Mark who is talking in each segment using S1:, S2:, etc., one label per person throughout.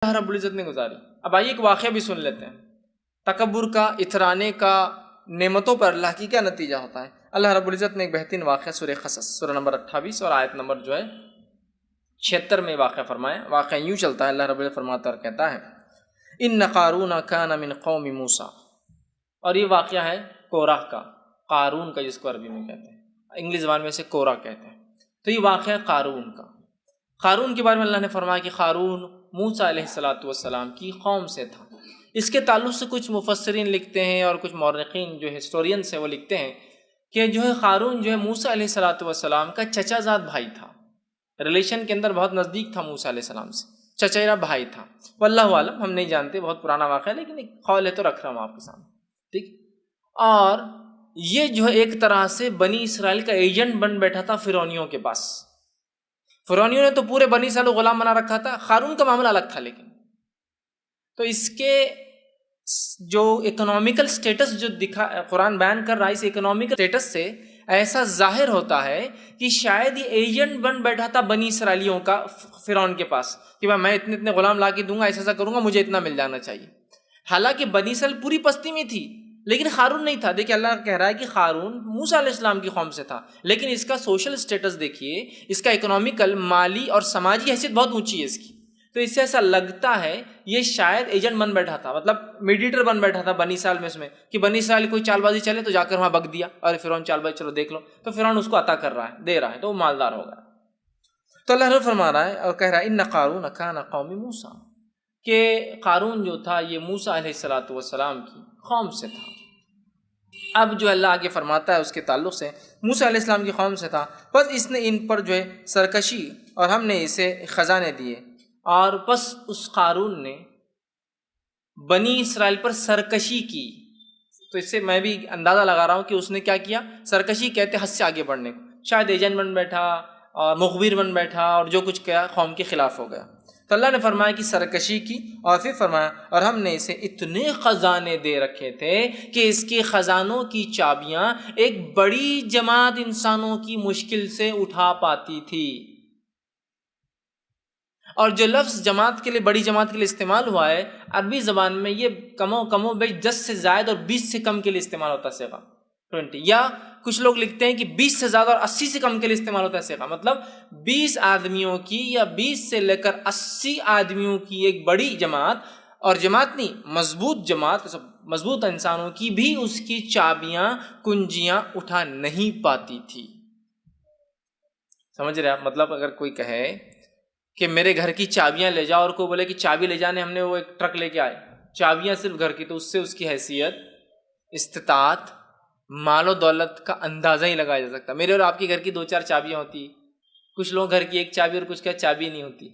S1: اللہ رب العزت نے گزاری۔ اب آئیے ایک واقعہ بھی سن لیتے ہیں، تکبر کا، اترانے کا، نعمتوں پر اللہ کی کیا نتیجہ ہوتا ہے۔ اللہ رب العزت نے ایک بہترین واقعہ سورہ قصص سورہ نمبر 28 اور آیت نمبر 76 میں واقعہ فرمایا۔ واقعہ یوں چلتا ہے، اللہ رب العزت فرماتا اور کہتا ہے ان قارون کان من قوم موسیٰ، اور یہ واقعہ ہے کورہ کا، قارون کا، جس کو عربی میں کہتے ہیں، انگلش زبان میں اسے کورہ کہتے ہیں۔ تو یہ واقعہ ہے قارون کا۔ قارون کے بارے میں اللہ نے فرمایا کہ قارون موسیٰ علیہ السلام کی قوم سے تھا۔ اس کے تعلق سے کچھ مفسرین لکھتے ہیں اور کچھ مورخین جو ہسٹورینس ہیں وہ لکھتے ہیں کہ جو ہے قارون جو ہے موسیٰ علیہ السلام کا چچا زاد بھائی تھا، ریلیشن کے اندر بہت نزدیک تھا موسیٰ علیہ السلام سے، چچیرا بھائی تھا۔ واللہ عالم، ہم نہیں جانتے، بہت پرانا واقعہ ہے، لیکن ایک قول ہے تو رکھ رہا ہوں آپ کے سامنے، ٹھیک۔ اور یہ جو ہے ایک طرح سے بنی اسرائیل کا ایجنٹ بن بیٹھا تھا فرعونیوں کے پاس۔ فرعونیوں نے تو پورے بنی اسرائیل کو غلام بنا رکھا تھا، قارون کا معاملہ الگ تھا۔ لیکن تو اس کے جو اکنامیکل سٹیٹس جو قرآن بیان کر رہا ہے، اس اکنامیکل سٹیٹس سے ایسا ظاہر ہوتا ہے کہ شاید یہ ایجنٹ بن بیٹھا تھا بنی اسرائیلیوں کا فرعون کے پاس، کہ میں اتنے اتنے غلام لا کے دوں گا، ایسا کروں گا، مجھے اتنا مل جانا چاہیے۔ حالانکہ بنی اسرائیل پوری پستی میں تھی، لیکن قارون نہیں تھا۔ دیکھیں اللہ کہہ رہا ہے کہ قارون موسیٰ علیہ السلام کی قوم سے تھا، لیکن اس کا سوشل سٹیٹس دیکھیے، اس کا اکنامیکل، مالی اور سماجی حیثیت بہت اونچی ہے اس کی۔ تو اس سے ایسا لگتا ہے یہ شاید ایجنٹ بن بیٹھا تھا، مطلب میڈیٹر بن بیٹھا تھا بنی اسرائیل میں، اس میں کہ بنی اسرائیل کوئی چال بازی چلے تو جا کر وہاں بک دیا، اور فرعون چال بازی چلو دیکھ لو، تو فرعون اس کو عطا کر رہا ہے، دے رہا ہے، تو وہ مالدار ہوگا۔ تو اللہ رب فرما رہا ہے اور کہہ رہا ہے ان قارون کان قوم موسیٰ، کہ قارون جو تھا یہ موسیٰ علیہ السلام کی قوم سے تھا۔ اب جو اللہ آگے فرماتا ہے اس کے تعلق سے، موسیٰ علیہ السلام کی قوم سے تھا، بس اس نے ان پر جو ہے سرکشی، اور ہم نے اسے خزانے دیے، اور بس اس قارون نے بنی اسرائیل پر سرکشی کی۔ تو اس سے میں بھی اندازہ لگا رہا ہوں کہ اس نے کیا کیا، سرکشی کہتے حد سے آگے بڑھنے کو، شاید ایجنٹ بن بیٹھا اور مخبر بن بیٹھا اور جو کچھ کیا قوم کے خلاف ہو گیا۔ تو اللہ نے فرمایا کہ سرکشی کی، اور پھر فرمایا اور ہم نے اسے اتنے خزانے دے رکھے تھے کہ اس کے خزانوں کی چابیاں ایک بڑی جماعت انسانوں کی مشکل سے اٹھا پاتی تھی۔ اور جو لفظ جماعت کے لیے، بڑی جماعت کے لیے استعمال ہوا ہے عربی زبان میں، یہ کم و بیش 10 سے زائد اور 20 سے کم کے لیے استعمال ہوتا ہے صیغہ 20، یا کچھ لوگ لکھتے ہیں کہ 20 سے زیادہ اور 80 سے کم کے لیے استعمال ہوتا ہے صیغہ، مطلب 20 آدمیوں کی یا 20 سے لے کر 80 آدمیوں کی ایک بڑی جماعت، اور جماعت نہیں، مضبوط جماعت، مضبوط انسانوں کی بھی اس کی چابیاں، کنجیاں اٹھا نہیں پاتی تھی۔ سمجھ رہے آپ؟ مطلب اگر کوئی کہے کہ میرے گھر کی چابیاں لے جاؤ، اور کوئی بولے کہ چابی لے جانے ہم نے وہ ایک ٹرک لے کے آئے، چابیاں صرف گھر کی، تو اس سے اس کی حیثیت، استطاعت، مال و دولت کا اندازہ ہی لگایا جا سکتا۔ میرے اور آپ کے گھر کی 2-4 چابیاں ہوتی، کچھ لوگ گھر کی ایک چابی اور کچھ کا چابی نہیں ہوتی۔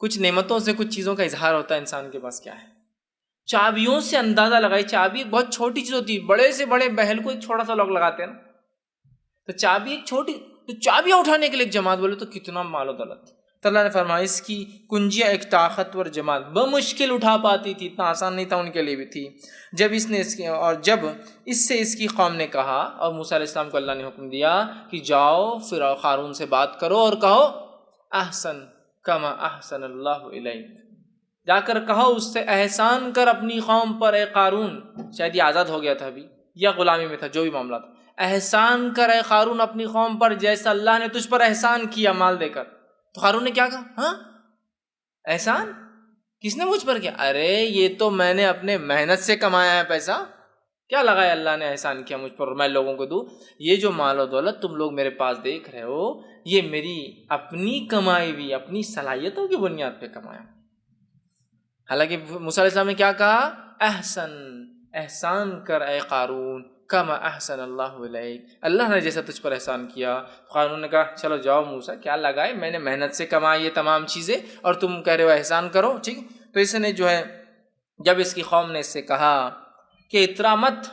S1: کچھ نعمتوں سے کچھ چیزوں کا اظہار ہوتا ہے انسان کے پاس کیا ہے، چابیوں سے اندازہ لگائی۔ چابی ایک بہت چھوٹی چیز ہوتی ہے، بڑے سے بڑے بہل کو ایک چھوٹا سا لوگ لگاتے ہیں نا، تو چابی ایک چھوٹی، تو چابیاں اٹھانے کے لیے ایک جماعت بولے تو کتنا مال و دولت۔ تو اللہ نے فرمایا اس کی کنجیاں ایک طاقتور جماعت بمشکل اٹھا پاتی تھی، اتنا آسان نہیں تھا ان کے لیے بھی تھی۔ جب اس سے اس کی قوم نے کہا، اور موسیٰ علیہ السلام کو اللہ نے حکم دیا کہ جاؤ پھر قارون سے بات کرو اور کہو احسن کما احسن اللہ الیک، جا کر کہو اس سے احسان کر اپنی قوم پر، اے قارون، شاید یہ آزاد ہو گیا تھا ابھی یا غلامی میں تھا، جو بھی معاملہ تھا، احسان کر اے قارون اپنی قوم پر جیسا اللہ نے تجھ پر احسان کیا مال دے کر۔ تو قارون نے کیا کہا، ہاں احسان کس نے مجھ پر کیا؟ ارے یہ تو میں نے اپنے محنت سے کمایا ہے پیسہ، کیا لگایا اللہ نے احسان کیا مجھ پر اور میں لوگوں کو دوں؟ یہ جو مال و دولت تم لوگ میرے پاس دیکھ رہے ہو، یہ میری اپنی کمائی ہوئی، اپنی صلاحیتوں کی بنیاد پہ کمایا۔ حالانکہ موسیٰ علیہ السلام نے کیا کہا، احسان کر اے قارون کما احسن اللہ علیک، اللہ نے جیسا تجھ پر احسان کیا۔ قارون نے کہا چلو جاؤ موسیٰ، کیا لگائے، میں نے محنت سے کمائی یہ تمام چیزیں اور تم کہہ رہے ہو احسان کرو، ٹھیک۔ تو اس نے جو ہے جب اس کی قوم نے اس سے کہا کہ اترا مت،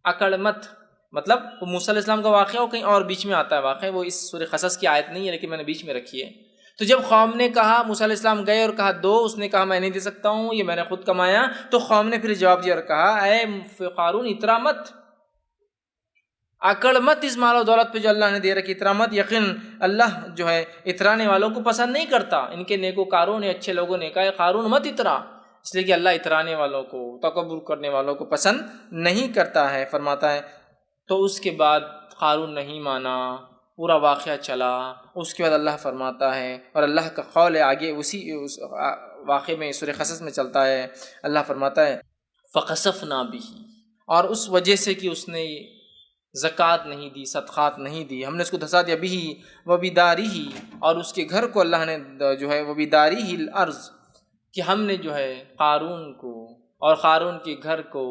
S1: اکڑ مت، مطلب وہ موسیٰ علیہ السلام کا واقعہ وہ کہیں اور بیچ میں آتا ہے واقعہ، وہ اس سورہ قصص کی آیت نہیں ہے لیکن میں نے بیچ میں رکھی ہے۔ تو جب قوم نے کہا، موسیٰ علیہ السلام گئے اور کہا دو، اس نے کہا میں نہیں دے سکتا ہوں، یہ میں نے خود کمایا، تو قوم نے پھر جواب دیا اور کہا اے قارون اترا مت، اکڑ مت اس مال و دولت پہ جو اللہ نے دے رکھی، اترا مت، یقین اللہ جو ہے اترانے والوں کو پسند نہیں کرتا۔ ان کے نیکوکاروں نے، اچھے لوگوں نے کہا قارون مت اترا، اس لیے کہ اللہ اترانے والوں کو، تکبر کرنے والوں کو پسند نہیں کرتا ہے۔ فرماتا ہے تو اس کے بعد قارون نہیں مانا، پورا واقعہ چلا۔ اس کے بعد اللہ فرماتا ہے، اور اللہ کا قول ہے آگے اسی واقعے میں سورہ قصص میں چلتا ہے، اللہ فرماتا ہے فَخَسَفْنَا بِهِ، اور اس وجہ سے کہ اس نے زکوٰۃ نہیں دی، صدقات نہیں دی، ہم نے اس کو دھسا دیا، بِهِ وَبِدَارِهِ، اور اس کے گھر کو اللہ نے جو ہے وَبِدَارِهِ الْأَرْض، کہ ہم نے جو ہے قارون کو اور قارون کے گھر کو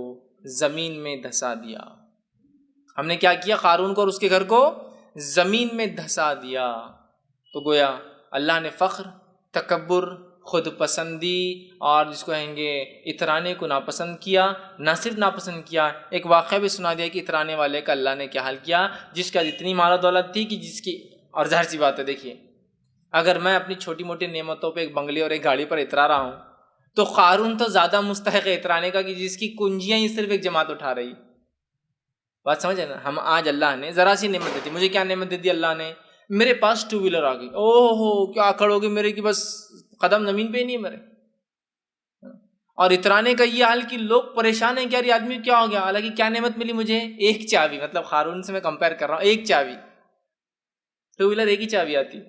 S1: زمین میں دھسا دیا۔ ہم نے کیا کیا؟ قارون کو اور اس کے گھر کو زمین میں دھسا دیا۔ تو گویا اللہ نے فخر، تکبر، خود پسندی اور جس کو کہیں گے اترانے کو ناپسند کیا۔ نہ صرف ناپسند کیا، ایک واقعہ بھی سنا دیا کہ اترانے والے کا اللہ نے کیا حال کیا، جس کا اتنی مال و دولت تھی کہ جس کی، اور ظاہر سی بات ہے دیکھیے، اگر میں اپنی چھوٹی موٹی نعمتوں پہ ایک بنگلے اور ایک گاڑی پر اترا رہا ہوں تو قارون تو زیادہ مستحق ہے اترانے کا، کہ جس کی کنجیاں ہی صرف ایک جماعت اٹھا رہی۔ بات سمجھے نا؟ ہم آج اللہ نے ذرا سی نعمت دیتی، مجھے کیا نعمت دے دی اللہ نے؟ میرے پاس ٹو ویلر آ گئی، اوہ ہو کیا کھڑو گے میرے، کی بس قدم زمین پہ ہی نہیں ہے میرے۔ اور اترانے کا یہ حال کہ لوگ پریشان ہیں کہ یار یہ آدمی کیا ہو گیا، حالانکہ کیا نعمت ملی مجھے؟ ایک چابی، مطلب قارون سے میں کمپیئر کر رہا ہوں، ایک چابی، ٹو ویلر ایک ہی چابی آتی،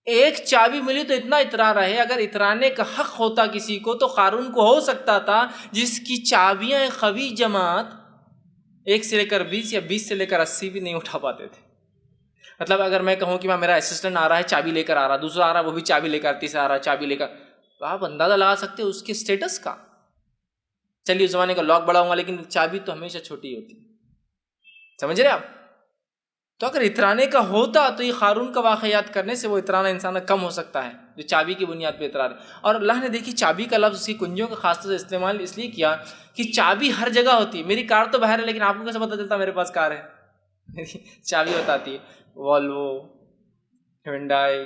S1: ایک چابی ملی تو اتنا اترا رہے۔ اگر اترانے کا حق ہوتا کسی کو تو قارون کو ہو سکتا تھا، جس کی چابیاں قوی جماعت 1 سے لے کر 20 یا 20 سے لے کر 80 بھی نہیں اٹھا پاتے تھے۔ مطلب اگر میں کہوں کہ میرا اسسٹنٹ آ رہا ہے چابی لے کر آ رہا، دوسرا آ رہا وہ بھی چابی لے کر، تیسرا آ رہا چابی لے کر، تو آپ اندازہ لگا سکتے اس کے اسٹیٹس کا۔ چلیے اس زمانے کا لاک بڑا ہوگا لیکن چابی تو ہمیشہ چھوٹی ہوتی، سمجھ رہے آپ؟ تو اگر اترانے کا ہوتا تو یہ قارون کا واقعہ یاد کرنے سے وہ اترانا انسان کم ہو سکتا ہے جو چابی کی بنیاد پہ اترا رہے۔ اور اللہ نے دیکھی چابی کا لفظ اسی کنجیوں کا خاص طور سے استعمال اس لیے کیا کہ چابی ہر جگہ ہوتی ہے۔ میری کار تو باہر ہے لیکن آپ کو کیسے پتہ چلتا میرے پاس کار ہے؟ میری چابی بتاتی ہے، والوو، ہیونڈائی،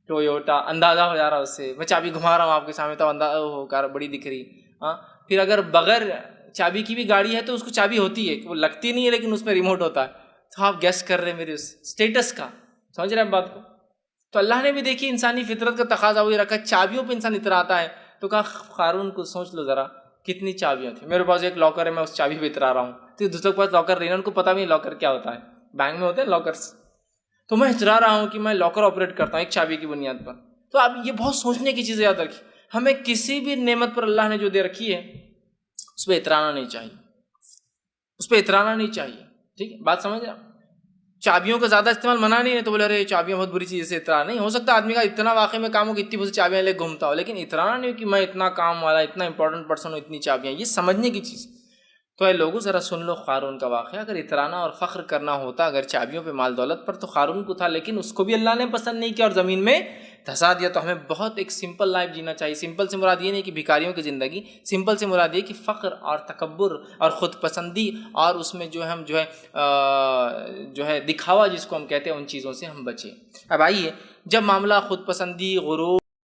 S1: ٹویوٹا، اندازہ ہو جا رہا اس سے۔ میں چابی گھما رہا ہوں آپ کے سامنے تو اندازہ ہو، کار بڑی دکھ رہی۔ ہاں، پھر اگر بغیر چابی کی بھی گاڑی ہے تو اس کو چابی ہوتی ہے، وہ لگتی نہیں ہے لیکن اس میں ریموٹ ہوتا ہے، تو آپ گیس کر رہے ہیں میرے اس اسٹیٹس کا، سمجھ رہے ہیں بات کو؟ تو اللہ نے بھی دیکھی انسانی فطرت کا تقاضا وہی رکھا، چابیوں پہ انسان اتراتا ہے، تو کہا قارون کو سوچ لو ذرا کتنی چابیاں تھیں، میرے پاس ایک لاکر ہے میں اس چابی پہ اترا رہا ہوں، تو دوسروں کے پاس لاکر نہیں ہے، ان کو پتہ بھی نہیں لاکر کیا ہوتا ہے، بینک میں ہوتے ہیں لاکرس، تو میں اترا رہا ہوں کہ میں لاکر آپریٹ کرتا ہوں ایک چابی کی بنیاد پر۔ تو اب یہ بہت سوچنے کی چیزیں یاد رکھی، ہمیں کسی بھی نعمت پر اللہ نے جو دے رکھی ہے اس پہ اترانا نہیں چاہیے، اس پہ اترانا نہیں چاہیے، ٹھیک ہے بات سمجھ رہے ہیں؟ چابیوں کا زیادہ استعمال منع نہیں ہے، تو بولے ارے چابیاں بہت بری چیز سے اترا نہیں ہو سکتا، آدمی کا اتنا واقعے میں کام ہو کہ اتنی بہت چابیاں لے گھومتا ہو، لیکن اترانا نہیں کہ میں اتنا کام والا، اتنا امپورٹنٹ پرسن ہوں، اتنی چابیاں، یہ سمجھنے کی چیز۔ تو اے لوگوں ذرا سن لو قارون کا واقعہ، اگر اترانا اور فخر کرنا ہوتا اگر چابیوں پہ مال دولت پر تو قارون کو تھا، لیکن اس کو بھی اللہ نے پسند نہیں کیا اور زمین میں دھسا دیا۔ تو ہمیں بہت ایک سمپل لائف جینا چاہیے۔ سمپل سے مراد یہ نہیں کہ بھکاریوں کی زندگی، سمپل سے مراد یہ کہ فخر اور تکبر اور خود پسندی اور اس میں جو ہے ہم جو ہے دکھاوا جس کو ہم کہتے ہیں ان چیزوں سے ہم بچیں۔ اب آئیے، جب معاملہ خود پسندی، غرور